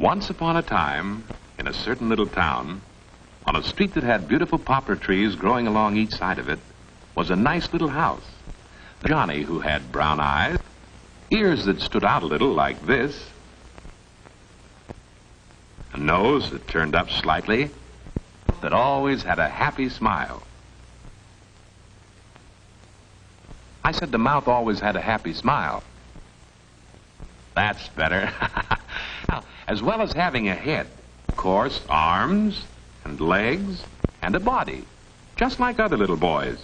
Once upon a time, in a certain little town, on a street that had beautiful poplar trees growing along each side of it, was a nice little house. Johnny, who had brown eyes, ears that stood out a little like this, a nose that turned up slightly, that always had a happy smile. I said the mouth always had a happy smile. That's better. Now, as well as having a head, of course, arms and legs and a body, just like other little boys.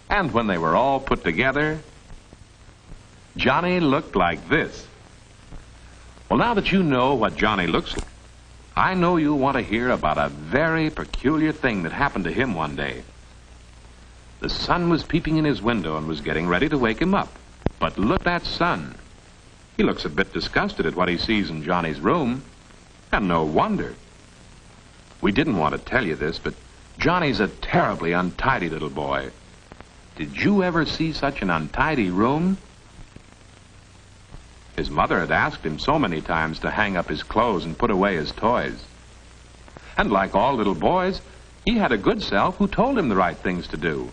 And when they were all put together, Johnny looked like this. Well, now that you know what Johnny looks like, I know you'll want to hear about a very peculiar thing that happened to him one day. The sun was peeping in his window and was getting ready to wake him up. But look at that sun. He looks a bit disgusted at what he sees in Johnny's room. And no wonder. We didn't want to tell you this, but Johnny's a terribly untidy little boy. Did you ever see such an untidy room? His mother had asked him so many times to hang up his clothes and put away his toys. And like all little boys, he had a good self who told him the right things to do.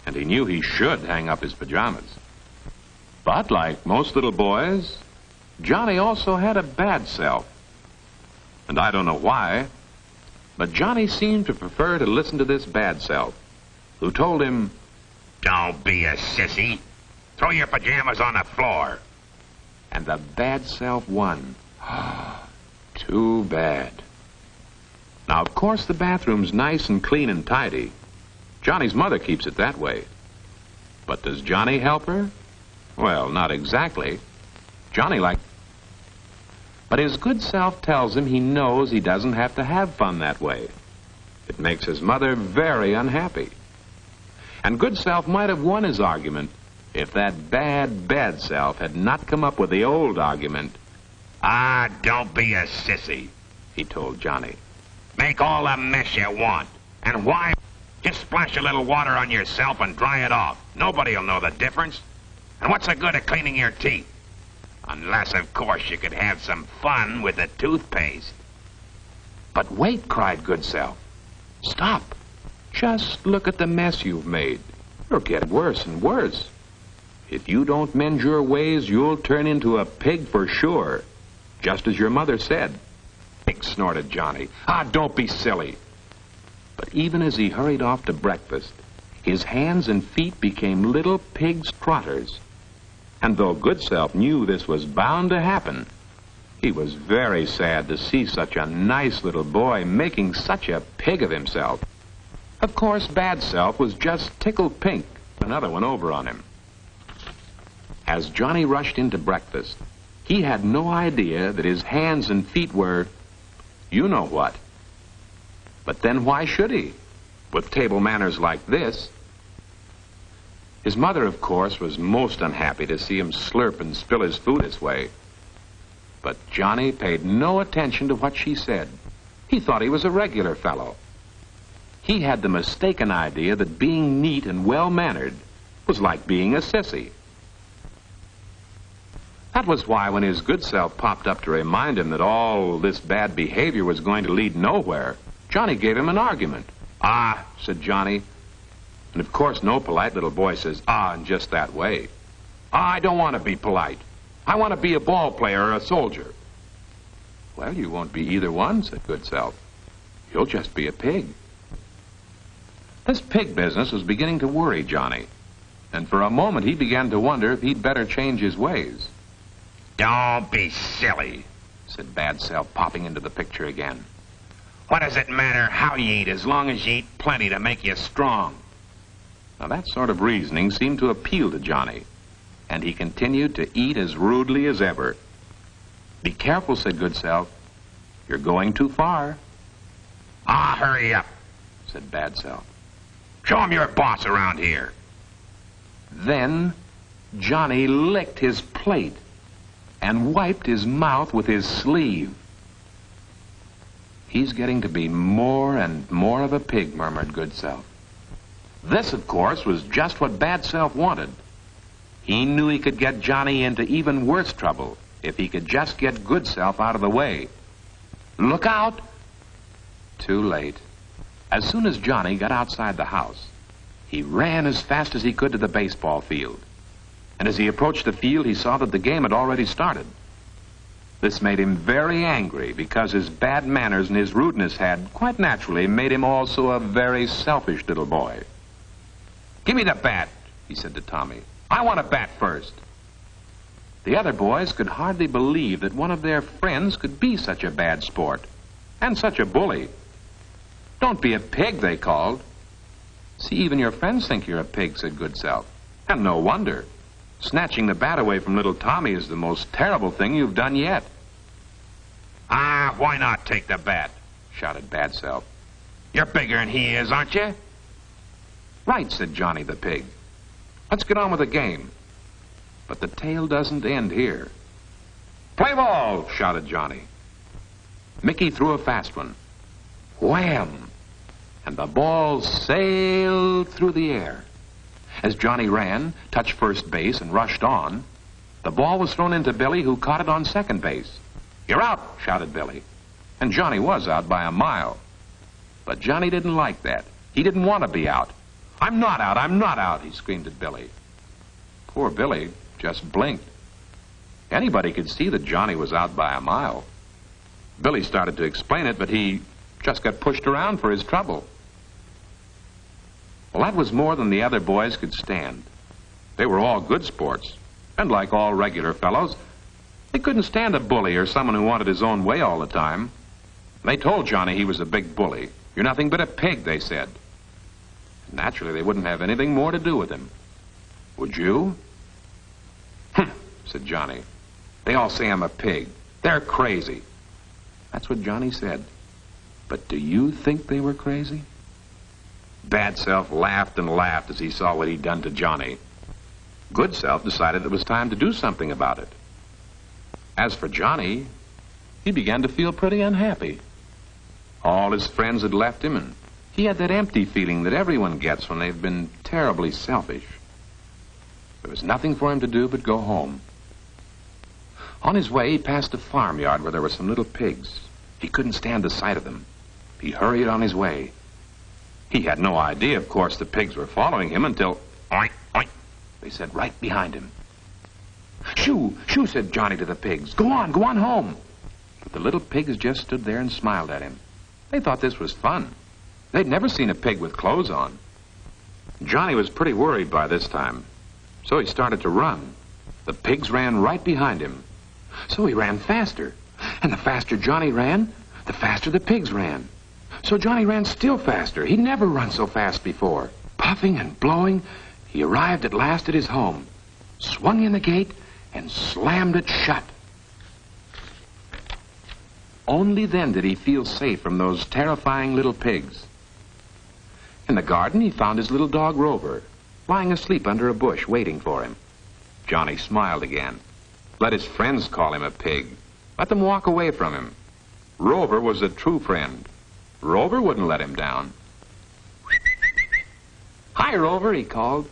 And he knew he should hang up his pajamas. But like most little boys, Johnny also had a bad self. And I don't know why, but Johnny seemed to prefer to listen to this bad self, who told him, "Don't be a sissy. Throw your pajamas on the floor." And the bad self won. Too bad. Now, of course, the bathroom's nice and clean and tidy. Johnny's mother keeps it that way. But does Johnny help her? Well, not exactly. Johnny But his good self tells him he knows he doesn't have to have fun that way. It makes his mother very unhappy. And good self might have won his argument if that bad self had not come up with the old argument. Don't be a sissy, he told Johnny. Make all the mess you want. And why? Just splash a little water on yourself and dry it off. Nobody'll know the difference. And what's the good of cleaning your teeth? Unless, of course, you could have some fun with the toothpaste. But wait, cried good self. Stop. Just look at the mess you've made. You'll get worse and worse. If you don't mend your ways, you'll turn into a pig for sure. Just as your mother said. Pig, snorted Johnny. Don't be silly. But even as he hurried off to breakfast, his hands and feet became little pig's trotters. And though good self knew this was bound to happen, he was very sad to see such a nice little boy making such a pig of himself. Of course, bad self was just tickled pink, another one over on him. As Johnny rushed into breakfast, he had no idea that his hands and feet were, you know what. But then why should he, with table manners like this? His mother, of course, was most unhappy to see him slurp and spill his food this way. But Johnny paid no attention to what she said. He thought he was a regular fellow. He had the mistaken idea that being neat and well-mannered was like being a sissy. That was why when his good self popped up to remind him that all this bad behavior was going to lead nowhere, Johnny gave him an argument. Said Johnny. And of course no polite little boy says, in just that way. I don't want to be polite. I want to be a ball player or a soldier. Well, you won't be either one, said good self. You'll just be a pig. This pig business was beginning to worry Johnny. And for a moment he began to wonder if he'd better change his ways. Don't be silly, said bad self, popping into the picture again. What does it matter how you eat as long as you eat plenty to make you strong? Now that sort of reasoning seemed to appeal to Johnny, and he continued to eat as rudely as ever. Be careful, said good self. You're going too far. Hurry up, said bad self. Show him you're boss around here. Then Johnny licked his plate and wiped his mouth with his sleeve. He's getting to be more and more of a pig, murmured good self. This, of course, was just what bad self wanted. He knew he could get Johnny into even worse trouble if he could just get good self out of the way. Look out! Too late. As soon as Johnny got outside the house, he ran as fast as he could to the baseball field. And as he approached the field, he saw that the game had already started. This made him very angry because his bad manners and his rudeness had, quite naturally, made him also a very selfish little boy. "Give me the bat," he said to Tommy. "I want to bat first." The other boys could hardly believe that one of their friends could be such a bad sport and such a bully. "Don't be a pig," they called. "See, even your friends think you're a pig," said GOODSELF. "And no wonder. Snatching the bat away from little Tommy is the most terrible thing you've done yet." "Ah, why not take the bat?" shouted BADSELF. "You're bigger than he is, aren't you?" "Right," said Johnny the pig. "Let's get on with the game." But the tale doesn't end here. "Play ball!" shouted Johnny. Mickey threw a fast one. Wham! And the ball sailed through the air. As Johnny ran, touched first base, and rushed on, the ball was thrown into Billy, who caught it on second base. "You're out!" shouted Billy. And Johnny was out by a mile. But Johnny didn't like that. He didn't want to be out. I'm not out," he screamed at Billy. Poor Billy just blinked. Anybody could see that Johnny was out by a mile. Billy started to explain it, but he just got pushed around for his trouble. Well, that was more than the other boys could stand. They were all good sports, and like all regular fellows, they couldn't stand a bully or someone who wanted his own way all the time. They told Johnny he was a big bully. "You're nothing but a pig," they said. Naturally, they wouldn't have anything more to do with him. "Would you?" "Humph," said Johnny. "They all say I'm a pig. They're crazy." That's what Johnny said. But do you think they were crazy? BADSELF laughed and laughed as he saw what he'd done to Johnny. GOODSELF decided it was time to do something about it. As for Johnny, he began to feel pretty unhappy. All his friends had left him, and he had that empty feeling that everyone gets when they've been terribly selfish. There was nothing for him to do but go home. On his way, he passed a farmyard where there were some little pigs. He couldn't stand the sight of them. He hurried on his way. He had no idea, of course, the pigs were following him until, "Oink, oink," they said right behind him. "Shoo, shoo," said Johnny to the pigs. Go on home." But the little pigs just stood there and smiled at him. They thought this was fun. They'd never seen a pig with clothes on. Johnny was pretty worried by this time, so he started to run. The pigs ran right behind him. So he ran faster. And the faster Johnny ran, the faster the pigs ran. So Johnny ran still faster. He'd never run so fast before. Puffing and blowing, he arrived at last at his home, swung in the gate, and slammed it shut. Only then did he feel safe from those terrifying little pigs. In the garden, he found his little dog Rover, lying asleep under a bush, waiting for him. Johnny smiled again. Let his friends call him a pig. Let them walk away from him. Rover was a true friend. Rover wouldn't let him down. "Hi, Rover," he called.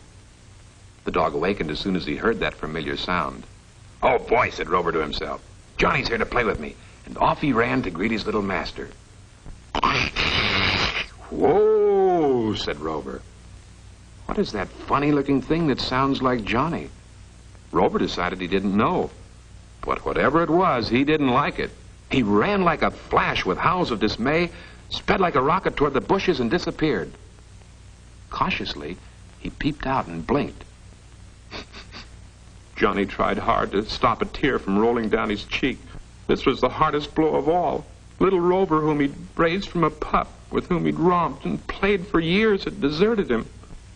The dog awakened as soon as he heard that familiar sound. "Oh, boy," said Rover to himself. "Johnny's here to play with me." And off he ran to greet his little master. "Whoa," said Rover. "What is that funny-looking thing that sounds like Johnny?" Rover decided he didn't know. But whatever it was, he didn't like it. He ran like a flash with howls of dismay, sped like a rocket toward the bushes, and disappeared. Cautiously, he peeped out and blinked. Johnny tried hard to stop a tear from rolling down his cheek. This was the hardest blow of all. Little Rover, whom he'd raised from a pup, with whom he'd romped and played for years, had deserted him.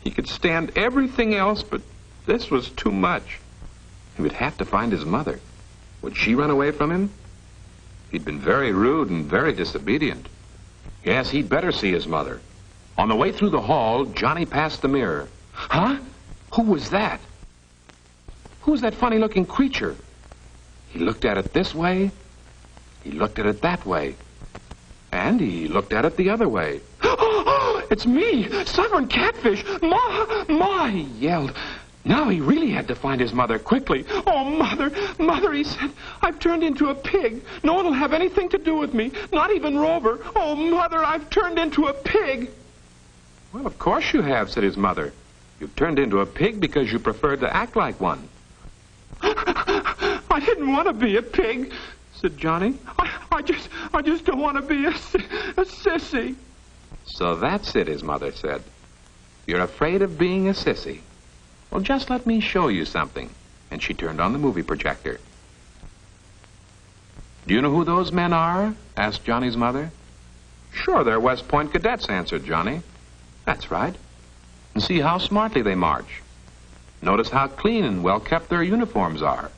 He could stand everything else, but this was too much. He would have to find his mother. Would she run away from him? He'd been very rude and very disobedient. Yes, he'd better see his mother. On the way through the hall, Johnny passed the mirror. Huh? Who was that? Who was that funny-looking creature? He looked at it this way. He looked at it that way. And he looked at it the other way. "Oh, it's me, Southern Catfish! Ma, he yelled. Now he really had to find his mother quickly. "Oh, Mother, Mother," he said, "I've turned into a pig. No one will have anything to do with me, not even Rover. Oh, Mother, I've turned into a pig." "Well, of course you have," said his mother. "You've turned into a pig because you preferred to act like one." "I didn't want to be a pig," said Johnny. I just don't want to be a sissy." "So that's it," his mother said. "You're afraid of being a sissy. Well, just let me show you something." And she turned on the movie projector. "Do you know who those men are?" asked Johnny's mother. "Sure, they're West Point cadets," answered Johnny. "That's right. And see how smartly they march. Notice how clean and well-kept their uniforms are.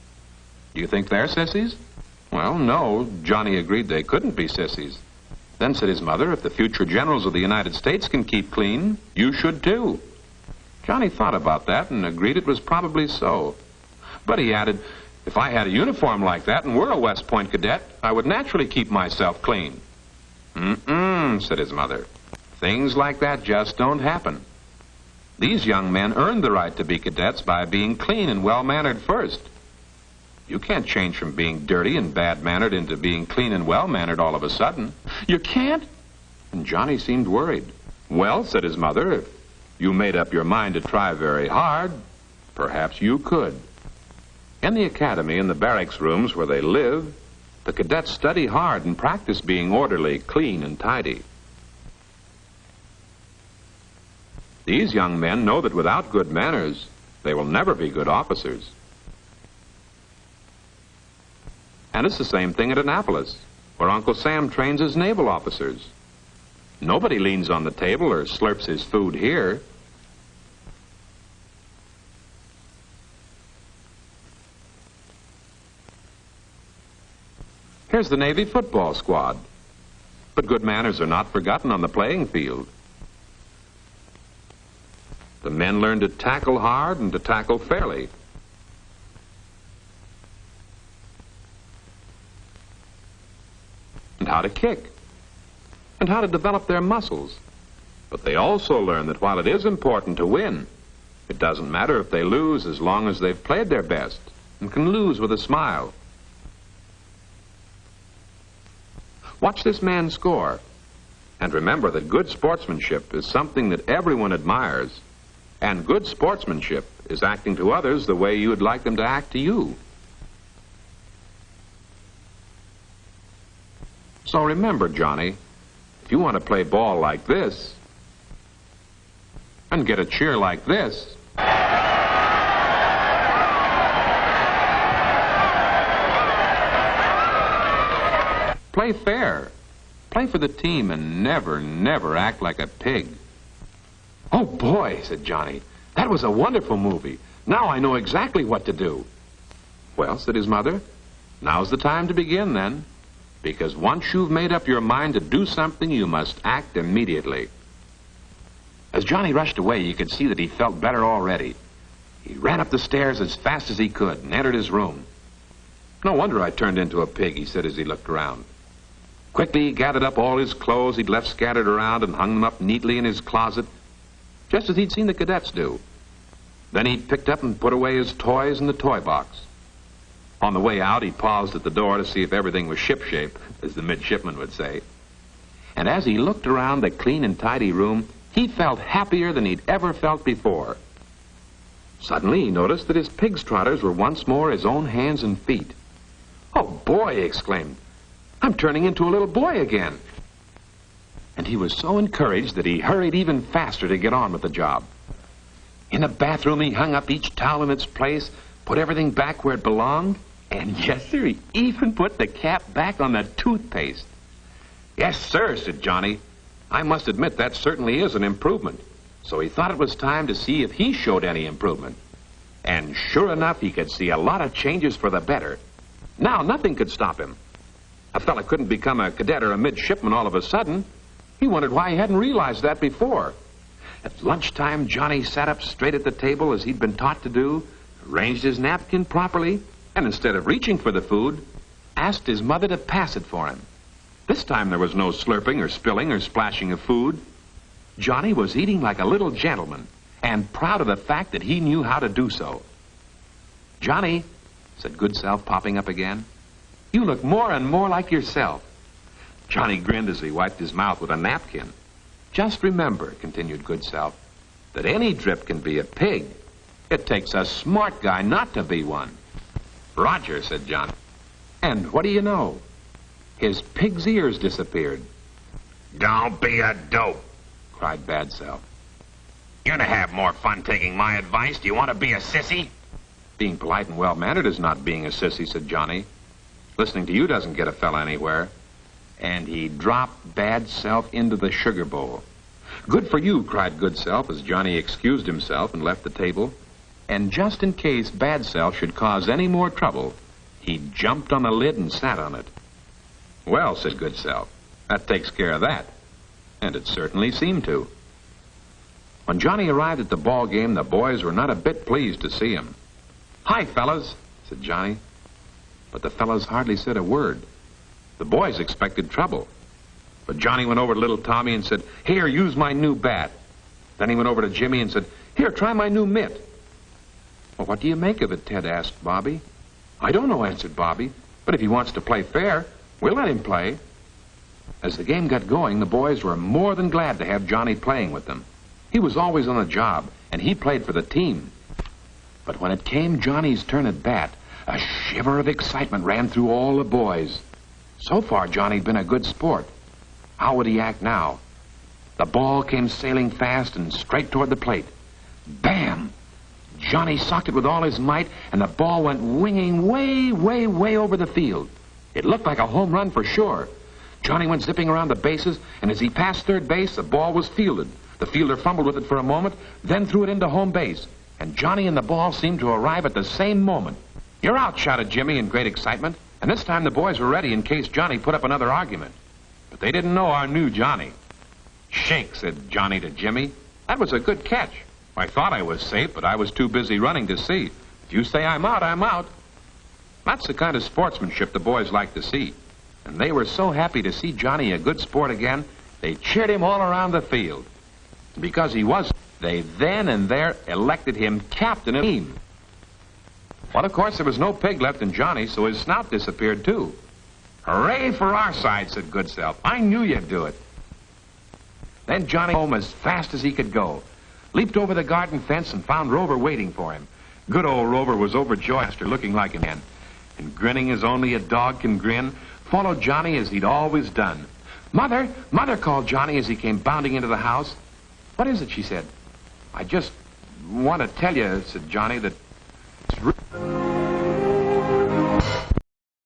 Do you think they're sissies?" "Well, no," Johnny agreed they couldn't be sissies. Then said his mother, "If the future generals of the United States can keep clean, you should too." Johnny thought about that and agreed it was probably so. But he added, "If I had a uniform like that and were a West Point cadet, I would naturally keep myself clean." Said his mother. "Things like that just don't happen. These young men earned the right to be cadets by being clean and well-mannered first. You can't change from being dirty and bad-mannered into being clean and well-mannered all of a sudden." "You can't?" And Johnny seemed worried. "Well," said his mother, "if you made up your mind to try very hard, perhaps you could." In the academy and the barracks rooms where they live, the cadets study hard and practice being orderly, clean, and tidy. These young men know that without good manners, they will never be good officers. And it's the same thing at Annapolis, where Uncle Sam trains his naval officers. Nobody leans on the table or slurps his food here. Here's the Navy football squad. But good manners are not forgotten on the playing field. The men learn to tackle hard and to tackle fairly. And how to kick, and how to develop their muscles. But they also learn that while it is important to win, it doesn't matter if they lose as long as they've played their best and can lose with a smile. Watch this man score, and remember that good sportsmanship is something that everyone admires, and good sportsmanship is acting to others the way you would like them to act to you. So remember, Johnny, if you want to play ball like this and get a cheer like this, play fair, play for the team, and never, never act like a pig. "Oh, boy," said Johnny, "that was a wonderful movie. Now I know exactly what to do." "Well," said his mother, "now's the time to begin then. Because once you've made up your mind to do something, you must act immediately." As Johnny rushed away, you could see that he felt better already. He ran up the stairs as fast as he could and entered his room. "No wonder I turned into a pig," he said as he looked around. Quickly, he gathered up all his clothes he'd left scattered around and hung them up neatly in his closet, just as he'd seen the cadets do. Then he picked up and put away his toys in the toy box. On the way out, he paused at the door to see if everything was shipshape, as the midshipman would say. And as he looked around the clean and tidy room, he felt happier than he'd ever felt before. Suddenly, he noticed that his pig's trotters were once more his own hands and feet. "Oh, boy," he exclaimed, "I'm turning into a little boy again." And he was so encouraged that he hurried even faster to get on with the job. In the bathroom, he hung up each towel in its place, put everything back where it belonged, and yes, sir, he even put the cap back on the toothpaste. "Yes, sir," said Johnny. "I must admit that certainly is an improvement." So he thought it was time to see if he showed any improvement. And sure enough, he could see a lot of changes for the better. Now nothing could stop him. A fella couldn't become a cadet or a midshipman all of a sudden. He wondered why he hadn't realized that before. At lunchtime, Johnny sat up straight at the table as he'd been taught to do, arranged his napkin properly, and instead of reaching for the food, asked his mother to pass it for him. This time there was no slurping or spilling or splashing of food. Johnny was eating like a little gentleman, and proud of the fact that he knew how to do so. "Johnny," said GOODSELF, popping up again, "you look more and more like yourself." Johnny grinned as he wiped his mouth with a napkin. "Just remember," continued GOODSELF, "that any drip can be a pig. It takes a smart guy not to be one." "Roger," said Johnny. And what do you know? His pig's ears disappeared. "Don't be a dope," cried BADSELF. "You're to have more fun taking my advice. Do you want to be a sissy?" "Being polite and well-mannered is not being a sissy," said Johnny. "Listening to you doesn't get a fella anywhere." And he dropped BADSELF into the sugar bowl. "Good for you," cried GOODSELF as Johnny excused himself and left the table. And just in case BADSELF should cause any more trouble, he jumped on the lid and sat on it. "Well," said GOODSELF, "that takes care of that." And it certainly seemed to. When Johnny arrived at the ball game, the boys were not a bit pleased to see him. "Hi, fellas," said Johnny. But the fellas hardly said a word. The boys expected trouble. But Johnny went over to little Tommy and said, "Here, use my new bat." Then he went over to Jimmy and said, "Here, try my new mitt." "Well, what do you make of it?" Ted asked Bobby. "I don't know," answered Bobby. "But if he wants to play fair, we'll let him play." As the game got going, the boys were more than glad to have Johnny playing with them. He was always on the job, and he played for the team. But when it came Johnny's turn at bat, a shiver of excitement ran through all the boys. So far, Johnny'd been a good sport. How would he act now? The ball came sailing fast and straight toward the plate. Bam! Johnny socked it with all his might, and the ball went winging way, way, way over the field. It looked like a home run for sure. Johnny went zipping around the bases, and as he passed third base, the ball was fielded. The fielder fumbled with it for a moment, then threw it into home base. And Johnny and the ball seemed to arrive at the same moment. "You're out," shouted Jimmy in great excitement. And this time the boys were ready in case Johnny put up another argument. But they didn't know our new Johnny. "Shake," said Johnny to Jimmy. "That was a good catch. I thought I was safe, but I was too busy running to see. If you say I'm out, I'm out." That's the kind of sportsmanship the boys like to see. And they were so happy to see Johnny a good sport again, they cheered him all around the field. And because he was, they then and there elected him captain of the team. Well, of course, there was no pig left in Johnny, so his snout disappeared, too. "Hooray for our side," said GOODSELF. "I knew you'd do it." Then Johnny home as fast as he could go, leaped over the garden fence and found Rover waiting for him. Good old Rover was overjoyed after looking like a man, and grinning as only a dog can grin, followed Johnny as he'd always done. "Mother, Mother," called Johnny as he came bounding into the house. "What is it?" she said. "I just want to tell you," said Johnny, "that it's